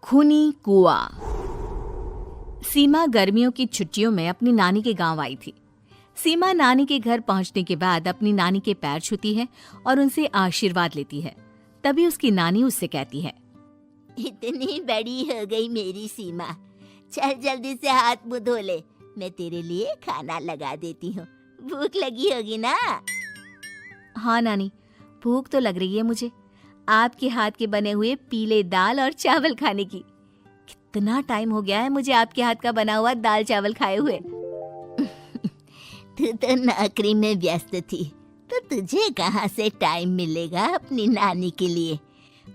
खूनी कुआं। सीमा गर्मियों की छुट्टियों में अपनी नानी के गांव आई थी। सीमा नानी के घर पहुंचने के बाद अपनी नानी के पैर छूती है और उनसे आशीर्वाद लेती है। तभी उसकी नानी उससे कहती है, इतनी बड़ी हो गई मेरी सीमा, चल जल्दी से हाथ मुंह धो ले, मैं तेरे लिए खाना लगा देती हूँ। भूख लगी होगी ना? हाँ नानी, भूख तो लग रही है मुझे, आपके हाथ के बने हुए पीले दाल और चावल खाने की। कितना टाइम हो गया है मुझे आपके हाथ का बना हुआ दाल चावल खाए हुए। तू तो नौकरी में व्यस्त थी, तो तुझे कहाँ से टाइम मिलेगा अपनी नानी के लिए?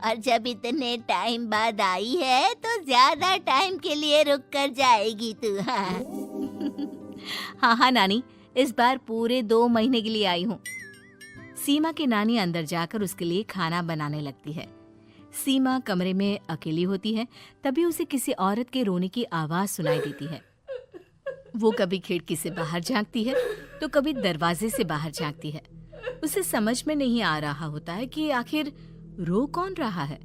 और जब इतने टाइम बाद आई है तो ज्यादा टाइम के लिए रुक कर जाएगी तू। हाँ नानी, इस बार पूरे 2 महीने के लिए आई हूँ। सीमा की नानी अंदर जाकर उसके लिए खाना बनाने लगती है। सीमा कमरे में अकेली होती है, तभी उसे किसी औरत के रोने की आवाज सुनाई देती है। वो कभी खिड़की से बाहर झांकती है तो कभी दरवाजे से बाहर झांकती है। उसे समझ में नहीं आ रहा होता है कि आखिर रो कौन रहा है।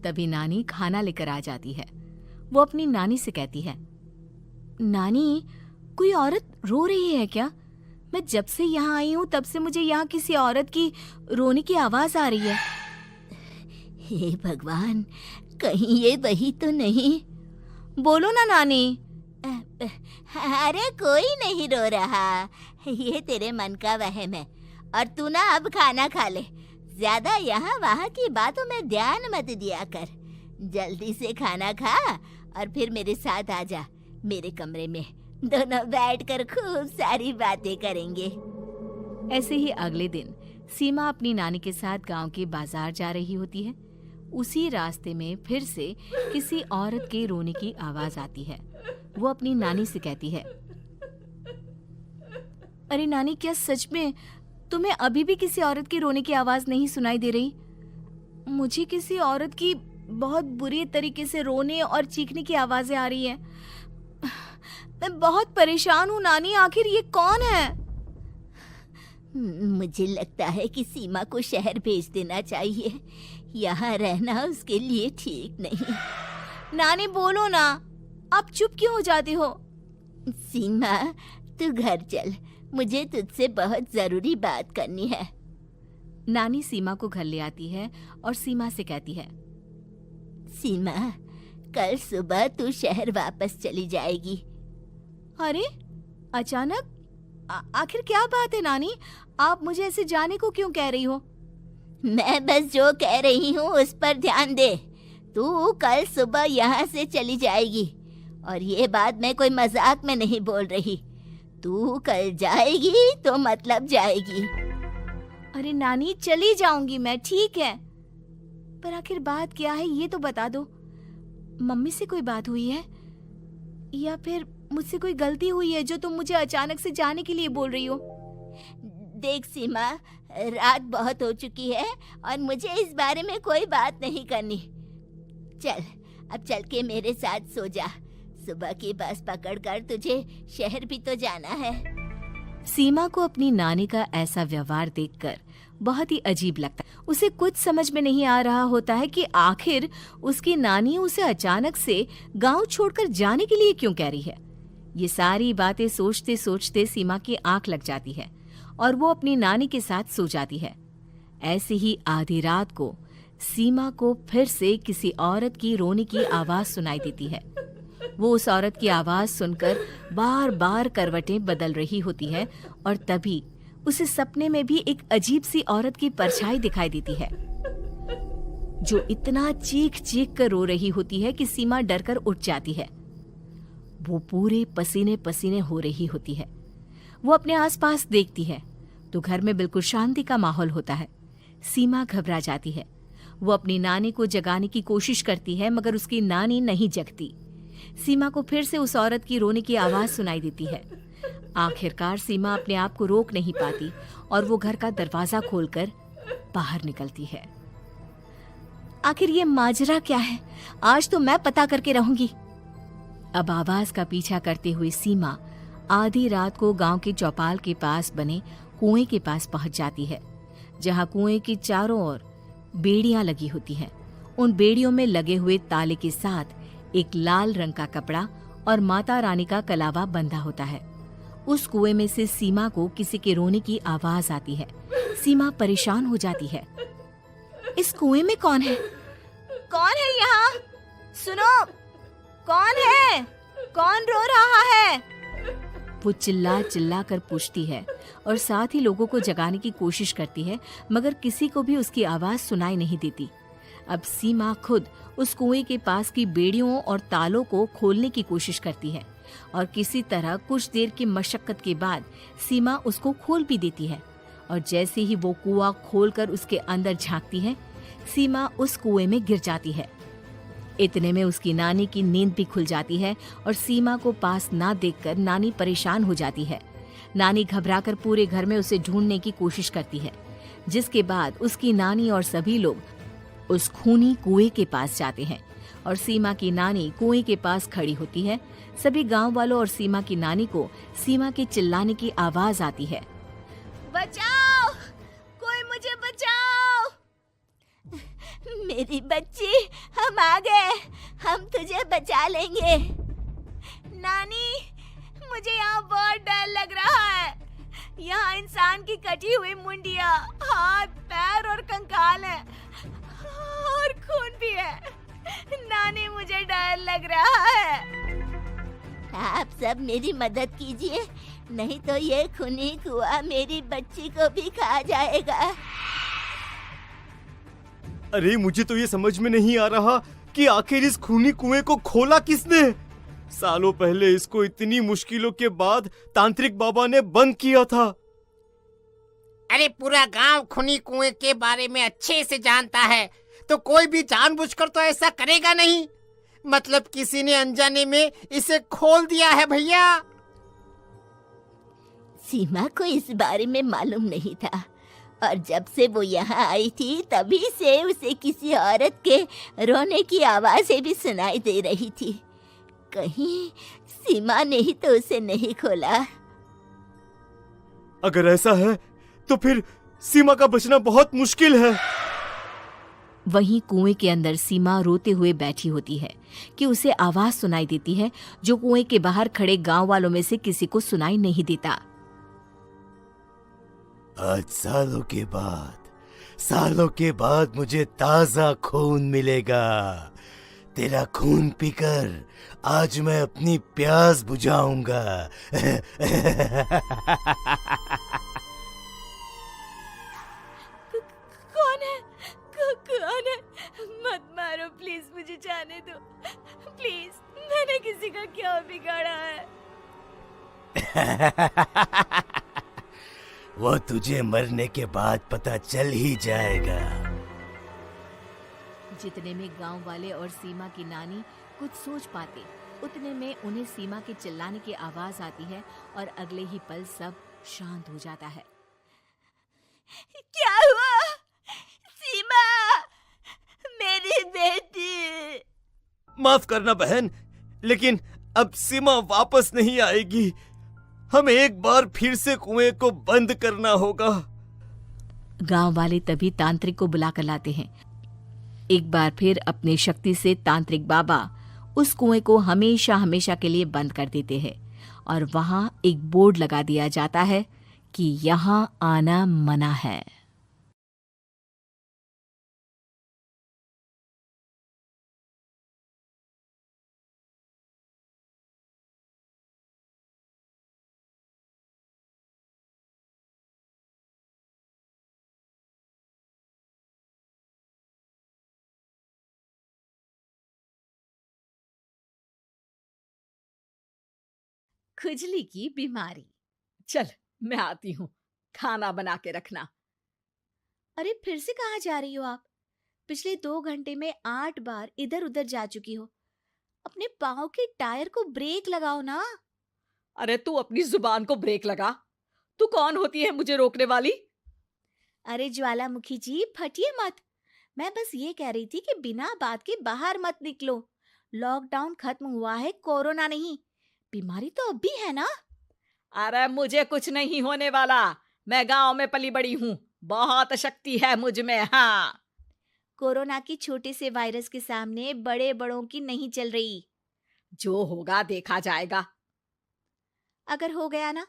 तभी नानी खाना लेकर आ जाती है। वो अपनी नानी से कहती है, नानी, कोई औरत रो रही है क्या? मैं जब से यहाँ आई हूँ तब से मुझे यहाँ किसी औरत की रोने की आवाज आ रही है। हे भगवान, कहीं ये वही तो नहीं? बोलो ना नानी। अरे कोई नहीं रो रहा, ये तेरे मन का वहम है। और तू ना अब खाना खा ले, ज्यादा यहाँ वहाँ की बातों में ध्यान मत दिया कर। जल्दी से खाना खा और फिर मेरे साथ आ जा मेरे कमरे में, दोनों बैठकर खूब सारी बातें करेंगे। ऐसे ही अगले दिन सीमा अपनी नानी के साथ गांव के बाजार जा रही होती है। उसी रास्ते में फिर से किसी औरत के रोने की आवाज आती है। वो अपनी नानी से कहती है, अरे नानी, क्या सच में तुम्हें अभी भी किसी औरत की रोने की आवाज नहीं सुनाई दे रही? मुझे किसी औरत की बहुत बुरी तरीके से रोने और चीखने की आवाजें आ रही है। मैं बहुत परेशान हूँ नानी, आखिर ये कौन है? मुझे लगता है कि सीमा को शहर भेज देना चाहिए, यहाँ रहना उसके लिए ठीक नहीं। नानी बोलो ना, आप चुप क्यों हो जाती हो? सीमा, तू घर चल, मुझे तुझसे बहुत जरूरी बात करनी है। नानी सीमा को घर ले आती है और सीमा से कहती है, सीमा, कल सुबह तू शहर वापस चली जाएगी। अरे अचानक? आखिर क्या बात है नानी, आप मुझे ऐसे जाने को क्यों कह रही हो? मैं बस जो कह रही हूँ उस पर ध्यान दे। तू कल सुबह यहाँ से चली जाएगी, और ये बात मैं कोई मजाक में नहीं बोल रही। तू कल जाएगी तो मतलब जाएगी। अरे नानी, चली जाऊंगी मैं, ठीक है, पर आखिर बात क्या है ये तो बता दो। मम्मी से कोई बात हुई है या फिर मुझसे कोई गलती हुई है जो तुम मुझे अचानक से जाने के लिए बोल रही हो? देख सीमा, रात बहुत हो चुकी है और मुझे इस बारे में कोई बात नहीं करनी। चल, अब चल के मेरे साथ सो जा। सुबह की बस पकड़कर तुझे शहर भी तो जाना है। सीमा को अपनी नानी का ऐसा व्यवहार देखकर बहुत ही अजीब लगता है। उसे कुछ समझ में नहीं आ रहा होता है कि आखिर उसकी नानी उसे अचानक से गांव छोड़कर जाने के लिए क्यों कह रही है। ये सारी बातें सोचते सोचते सीमा की आंख लग जाती है और वो अपनी नानी के साथ सो जाती है। ऐसे ही आधी रात को सीमा को फिर से किसी औरत की रोने की आवाज सुनाई देती है। वो उस औरत की आवाज सुनकर बार बार करवटें बदल रही होती है और तभी उसे सपने में भी एक अजीब सी औरत की परछाई दिखाई देती है, जो इतना चीख चीख कर रो रही होती है कि सीमा डरकर उठ जाती है। वो पूरे पसीने पसीने हो रही होती है। वो अपने आसपास देखती है तो घर में बिल्कुल शांति का माहौल होता है। सीमा घबरा जाती है। वो अपनी नानी को जगाने की कोशिश करती है, मगर उसकी नानी नहीं जगती। सीमा को फिर से उस औरत की रोने की आवाज सुनाई देती है। आखिरकार सीमा अपने आप को रोक नहीं पाती और वो घर का दरवाजा खोलकर बाहर निकलती है। आखिर ये माजरा क्या है? आज तो मैं पता करके रहूंगी। अब आवाज का पीछा करते हुए सीमा आधी रात को गांव के चौपाल के पास बने कुएं के पास पहुंच जाती है, जहां कुएं की चारों ओर बेड़ियां लगी होती हैं उन बेड़ियों में लगे हुए ताले के साथ एक लाल रंग का कपड़ा और माता रानी का कलावा बंधा होता है। उस कुएं में से सीमा को किसी के रोने की आवाज आती है। सीमा परेशान हो जाती है। इस कुएं में कौन है? कौन है यहाँ? सुनो, कौन है? कौन रो रहा है? वो चिल्ला चिल्ला कर पूछती है और साथ ही लोगों को जगाने की कोशिश करती है, मगर किसी को भी उसकी आवाज सुनाई नहीं देती। अब सीमा खुद उस कुएं के पास की बेड़ियों और तालों को खोलने की कोशिश करती है और किसी तरह कुछ देर की मशक्कत के बाद सीमा उसको खोल भी देती है। और जैसे ही वो कुआं खोलकर उसके अंदर झांकती है, सीमा उस कुएं में गिर जाती है। इतने में उसकी नानी की नींद भी खुल जाती है और सीमा को पास ना देखकर नानी परेशान हो जाती है। नानी घबराकर पूरे घर में उसे ढूंढने की कोशिश करती है, जिसके बाद उसकी नानी और सभी लोग उस खूनी कुएं के पास जाते हैं और सीमा की नानी कुएं के पास खड़ी होती है। सभी गांव वालों और सीमा की नानी को सीमा के चिल्लाने की आवाज आती है। बचाओ, कोई मुझे बचाओ। मेरी बच्ची, हम आ गए, हम तुझे बचा लेंगे। नानी, मुझे यहाँ बहुत डर लग रहा है। यहाँ इंसान की कटी हुई मुंडिया, हाथ, पैर और कंकाल है और खून भी है। नानी, मुझे डर लग रहा है। आप सब मेरी मदद कीजिए, नहीं तो ये खूनी कुआं मेरी बच्ची को भी खा जाएगा। अरे मुझे तो ये समझ में नहीं आ रहा कि आखिर इस खूनी कुएं को खोला किसने। सालों पहले इसको इतनी मुश्किलों के बाद तांत्रिक बाबा ने बंद किया था। अरे पूरा गांव खूनी कुएं के बारे में अच्छे से जानता है, तो कोई भी जानबूझकर तो ऐसा करेगा नहीं। मतलब किसी ने अनजाने में इसे खोल दिया है भैया। सीमा को इस बारे में मालूम नहीं था और जब से वो यहाँ आई थी तभी से उसे किसी औरत के रोने की आवाजें भी सुनाई दे रही थी। कहीं सीमा ने ही तो उसे नहीं खोला। अगर ऐसा है तो फिर सीमा का बचना बहुत मुश्किल है। वहीं कुएं के अंदर सीमा रोते हुए बैठी होती है कि उसे आवाज सुनाई देती है जो कुएं के बाहर खड़े गांव वालों में से किसी को सुनाई नहीं देता। आज सालों के बाद मुझे ताजा खून मिलेगा। तेरा खून पीकर आज मैं अपनी प्यास बुझाऊंगा। कौन है? मत मारो प्लीज, मुझे जाने दो प्लीज। मैंने किसी का क्या बिगाड़ा है? वो तुझे मरने के बाद पता चल ही जाएगा। जितने में गांव वाले और सीमा की नानी कुछ सोच पाते, उतने में उन्हें सीमा के चिल्लाने की आवाज आती है और अगले ही पल सब शांत हो जाता है। क्या हुआ? सीमा, मेरी बेटी। माफ करना बहन, लेकिन अब सीमा वापस नहीं आएगी। हमें एक बार फिर से कुएं को बंद करना होगा। गांव वाले तभी तांत्रिक को बुला कर लाते हैं। एक बार फिर अपनी शक्ति से तांत्रिक बाबा उस कुएं को हमेशा हमेशा के लिए बंद कर देते हैं और वहां एक बोर्ड लगा दिया जाता है कि यहाँ आना मना है। खुजली की बीमारी। चल, मैं आती हूँ, खाना बना के रखना। अरे फिर से कहाँ जा रही हो आप? पिछले 2 घंटे में 8 बार इधर उधर जा चुकी हो। अपने पाँव के टायर को ब्रेक लगाओ ना। अरे तू अपनी जुबान को ब्रेक लगा। तू कौन होती है मुझे रोकने वाली? अरे ज्वालामुखी जी, फटिए मत। मैं बस ये कह रही थी कि बिना बात के बाहर मत निकलो। लॉकडाउन खत्म हुआ है, कोरोना नहीं। बीमारी तो अब भी है ना। अरे मुझे कुछ नहीं होने वाला। मैं गांव में पली बड़ी हूँ, बहुत शक्ति है मुझ में। हाँ, कोरोना की छोटे से वायरस के सामने बड़े बड़ों की नहीं चल रही। जो होगा देखा जाएगा। अगर हो गया ना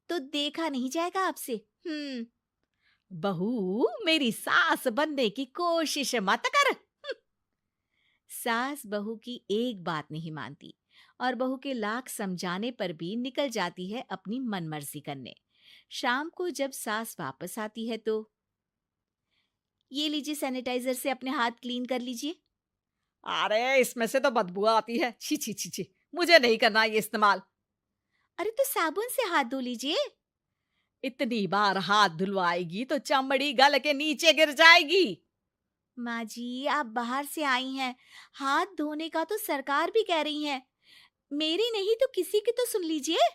तो देखा नहीं जाएगा आपसे। बहू, मेरी सास बनने की कोशिश मत कर। सास बहू की एक बात नहीं मानती और बहू के लाख समझाने पर भी निकल जाती है अपनी मनमर्जी करने। शाम को जब सास वापस आती है तो ये लीजिए, सैनिटाइजर से अपने हाथ क्लीन कर लीजिए। अरे इसमें से तो बदबू आती है। छी छी छी छी, मुझे नहीं करना ये इस्तेमाल। अरे तो साबुन से हाथ धो लीजिए। इतनी बार हाथ धुलवाएगी तो चमड़ी गल के नीचे गिर जाएगी। माँ जी, आप बाहर से आई हैं, हाथ धोने का तो सरकार भी कह रही है। मेरी नहीं तो किसी की तो सुन लीजिए।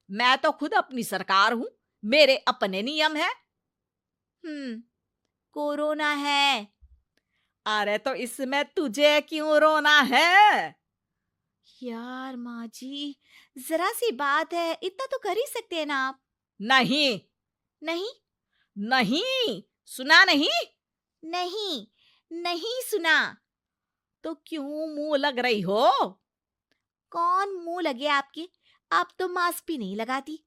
मैं तो खुद अपनी सरकार हूँ, मेरे अपने नियम है। कोरोना है। अरे तो इसमें तुझे क्यों रोना है? यार माँ जी, जरा सी बात है, इतना तो कर ही सकते हैं ना आप। नहीं नहीं नहीं, सुना नहीं? नहीं नहीं सुना। तो क्यों मुंह लग रही हो? कौन मुंह लगे आपके? आप तो मास्क भी नहीं लगाती।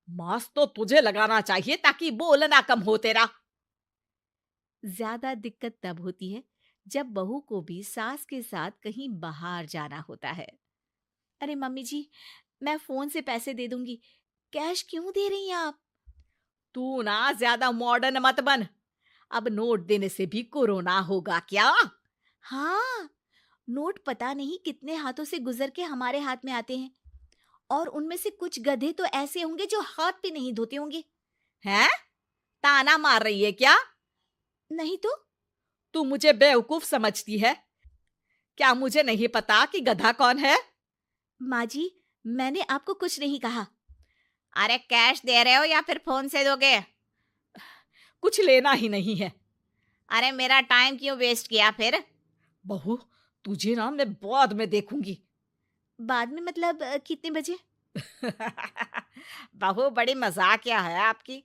मास्क तो तुझे लगाना चाहिए ताकि बोलना कम हो तेरा। ज्यादा दिक्कत तब होती है जब बहू को भी सास के साथ कहीं बाहर जाना होता है। अरे मम्मी जी, मैं फोन से पैसे दे दूंगी, कैश क्यों दे रही हैं आप? तू ना ज्यादा मॉडर्न मत बन। अब नोट देने से भी कोरोना होगा क्या? हाँ, नोट पता नहीं कितने हाथों से गुजर के हमारे हाथ में आते हैं, और उनमें से कुछ गधे तो ऐसे होंगे जो हाथ भी नहीं धोते होंगे। हैं? ताना मार रही है क्या? नहीं तो। तू मुझे बेवकूफ समझती है क्या? मुझे नहीं पता कि गधा कौन है? माँ जी, मैंने आपको कुछ नहीं कहा। अरे कैश दे रहे हो या फिर फोन से दोगे? कुछ लेना ही नहीं है। अरे मेरा टाइम क्यों वेस्ट किया फिर? बहू, तुझे ना मैं बाद में देखूंगी। बाद में मतलब कितने बजे? बहू बड़ी मजाकिया है आपकी।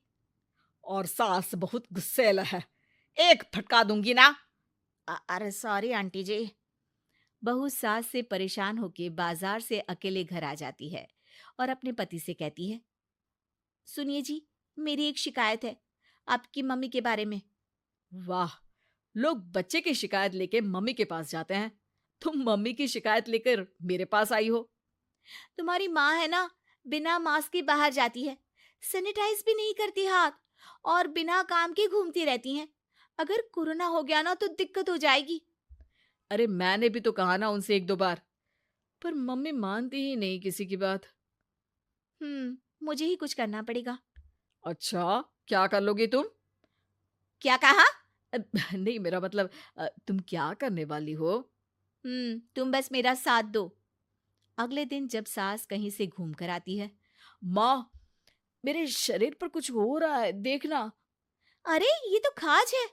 और सास बहुत गुस्सेल है, एक फटका दूंगी ना। अरे सॉरी आंटी जी। बहू सास से परेशान होके बाजार से अकेले घर आ जाती है और अपने पति से कहती है, सुनिए जी, मेरी एक शिकायत है आपकी मम्मी के बारे में। वाह, लोग बच्चे की शिकायत लेके मम्मी के पास जाते हैं, तुम मम्मी की शिकायत लेकर मेरे पास आई हो। तुम्हारी माँ है ना, बिना मास्क के बाहर जाती है, सैनिटाइज भी नहीं करती हाथ, और बिना काम के घूमती रहती हैं। अगर कोरोना हो गया ना तो दिक्कत हो जाएगी। अरे मैंने भी तो कहा ना उनसे एक दो बार, पर मम्मी मानती ही नहीं किसी की बात। मुझे ही कुछ करना पड़ेगा। अच्छा, क्या कर लोगी तुम? क्या कहा? नहीं, मेरा मतलब तुम क्या करने वाली हो? तुम बस मेरा साथ दो। अगले दिन जब सास कहीं से घूम कर आती है, माँ, मेरे शरीर पर कुछ हो रहा है, देखना। अरे ये तो खाज है।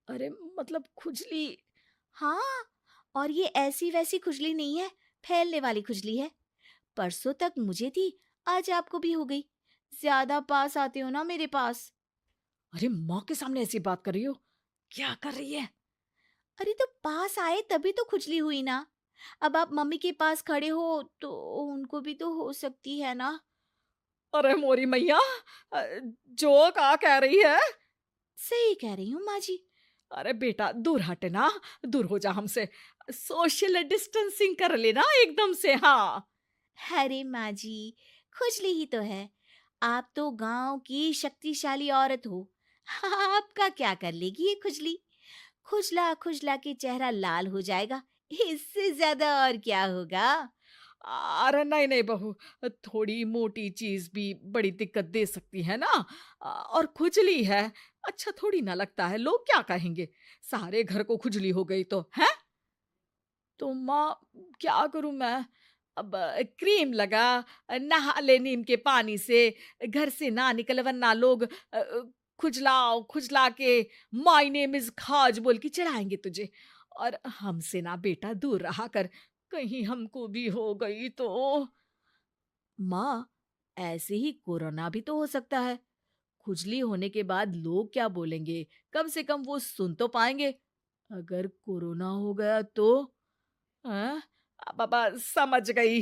अरे मतलब खुजली। हाँ, और ये ऐसी वैसी खुजली नहीं है, फैलने वाली खुजली है। परसों तक मुझे थी, आज आपको भी हो गई। ज्यादा पास आते हो ना मेरे पास। अरे माँ के सामने ऐसी बात कर रही हो? क्या कर रही है? अरे तो पास आए तभी तो खुजली हुई ना। अब आप मम्मी के पास खड़े हो तो उनको भी तो हो सकती है ना। अरे मोरी मैया, जो का कह रही है? सही कह रही हूँ माँ जी। अरे बेटा, दूर हटे ना, दूर हो जा हमसे। सोशल डिस्टेंसिंग कर लेना एकदम से। हाँ। अरे माँ जी, खुजली ही तो है। आप तो गांव की शक्तिशाली औरत हो, आपका क्या कर लेगी ये खुजली? खुजला खुजला के चेहरा लाल हो जाएगा, इससे ज्यादा और क्या होगा? अरे नहीं नहीं बहू, थोड़ी मोटी चीज भी बड़ी दिक्कत दे सकती है ना। और खुजली है, अच्छा थोड़ी ना लगता है, लोग क्या कहेंगे? सारे घर को खुजली हो गई तो है। तो माँ, क्या करूं मैं? अब क्रीम लगा, नहा ले नीम के पानी से, घर से ना निकल वरना लोग खुजलाओ खुजला के माय नेम इज खाज बोल के चढ़ाएंगे तुझे। और हमसे ना बेटा दूर रहा कर, कहीं हमको भी हो गई तो। माँ, ऐसे ही कोरोना भी तो हो सकता है। खुजली होने के बाद लोग क्या बोलेंगे, कम से कम वो सुन तो पाएंगे। अगर कोरोना हो गया तो? हाँ? बाबा समझ गई।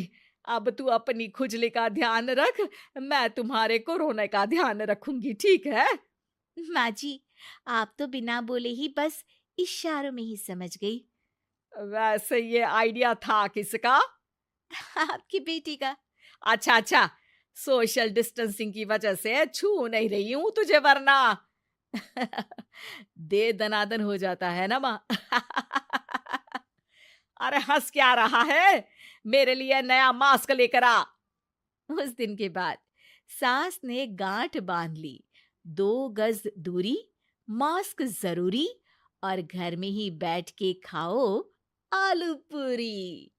अब तू अपनी खुजली का ध्यान रख, मैं तुम्हारे कोरोना का ध्यान रखूंगी, ठीक है? माँ जी, आप तो बिना बोले ही बस इशारों में ही समझ गई। वैसे ये आइडिया था किसका? आपकी बेटी का। अच्छा अच्छा, सोशल डिस्टेंसिंग की वजह से छू नहीं रही हूं तुझे, वरना दे दनादन हो जाता है ना माँ। अरे हंस क्या रहा है? मेरे लिए नया मास्क लेकर आ। उस दिन के बाद सास ने गांठ बांध ली। 2 गज दूरी, मास्क जरूरी और घर में ही बैठ के खाओ आलू पूरी।